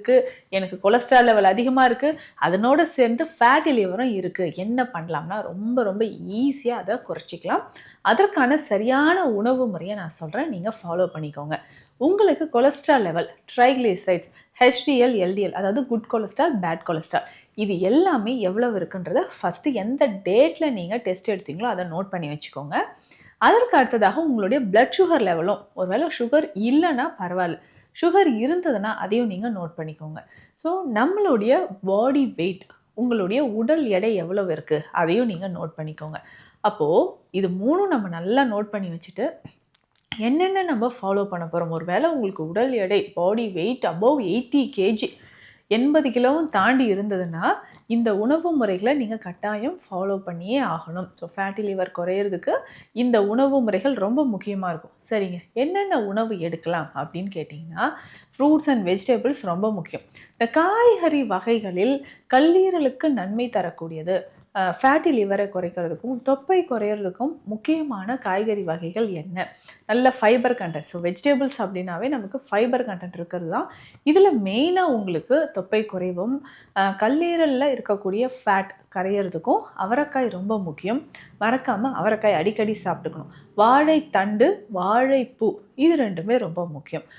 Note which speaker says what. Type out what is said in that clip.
Speaker 1: இருக்கு, எனக்கு cholesterol level அதிகமா இருக்கு, அதனோட சேர்ந்து ஃபேட்டி லிவரும் இருக்கு. என்ன பண்ணலாம்னா ரொம்ப ரொம்ப ஈஸியா அத குறைச்சிக்கலாம். அதற்கான சரியான உணவு முறைய நான் சொல்றேன். நீங்க ஃபாலோ பண்ணிக்கோங்க. உங்களுக்கு cholesterol level, triglycerides, HDL, LDL அதாவது குட் கொலஸ்ட்ரால், பேட் கொலஸ்ட்ரால் இது எல்லாமே எவ்வளவு இருக்குன்றத ஃபர்ஸ்ட் எந்த டேட்ல நீங்க டெஸ்ட் எடுத்தீங்களோ அத நோட் பண்ணி வச்சுக்கோங்க. அதற்கு அடுத்ததாக உங்களுடைய பிளட் சுகர் லெவலும் ஒருவேளை சுகர் இல்லைன்னா பரவாயில்ல. சுகர் இருந்ததுன்னா அதையும் நீங்க நோட் பண்ணிக்கோங்க. ஸோ நம்மளுடைய பாடி வெயிட் உங்களுடைய உடல் எடை எவ்வளவு இருக்கு அதையும் நீங்க நோட் பண்ணிக்கோங்க. அப்போ இது 3ம் நம்ம நல்லா நோட் பண்ணி வச்சுட்டு என்னென்ன நம்ம ஃபாலோ பண்ண போறோம். ஒருவேளை உங்களுக்கு உடல் எடை பாடி வெயிட் அபவ் 80 கேஜி 80 கிலோவும் தாண்டி இருந்ததுன்னா இந்த உணவு முறைகளை நீங்க கட்டாயம் ஃபாலோ பண்ணியே ஆகணும். ஸோ ஃபேட்டி லிவர் குறையிறதுக்கு இந்த உணவு முறைகள் ரொம்ப முக்கியமா இருக்கும். சரிங்க, என்னென்ன உணவு எடுக்கலாம் அப்படின்னு கேட்டிங்கன்னா ஃப்ரூட்ஸ் அண்ட் வெஜிடபிள்ஸ் ரொம்ப முக்கியம். இந்த காய்கறி வகைகளில் கல்லீரலுக்கு நன்மை தரக்கூடியது, ஃபேட்டி லிவரை குறைக்கிறதுக்கும் தொப்பை குறையிறதுக்கும் முக்கியமான காய்கறி வகைகள் என்ன? நல்ல ஃபைபர் கண்டென்ட். ஸோ வெஜிடபிள்ஸ் அப்படின்னாவே நமக்கு ஃபைபர் கண்டென்ட் இருக்கிறது தான். இதில் மெயினாக உங்களுக்கு தொப்பை குறைவும் கல்லீரலில் இருக்கக்கூடிய ஃபேட் கரையிறதுக்கும் அவரைக்காய் ரொம்ப முக்கியம். மறக்காமல் அவரைக்காய் அடிக்கடி சாப்பிட்டுக்கணும். வாழைத்தண்டு, வாழைப்பூ இது ரெண்டுமே ரொம்ப முக்கியம்.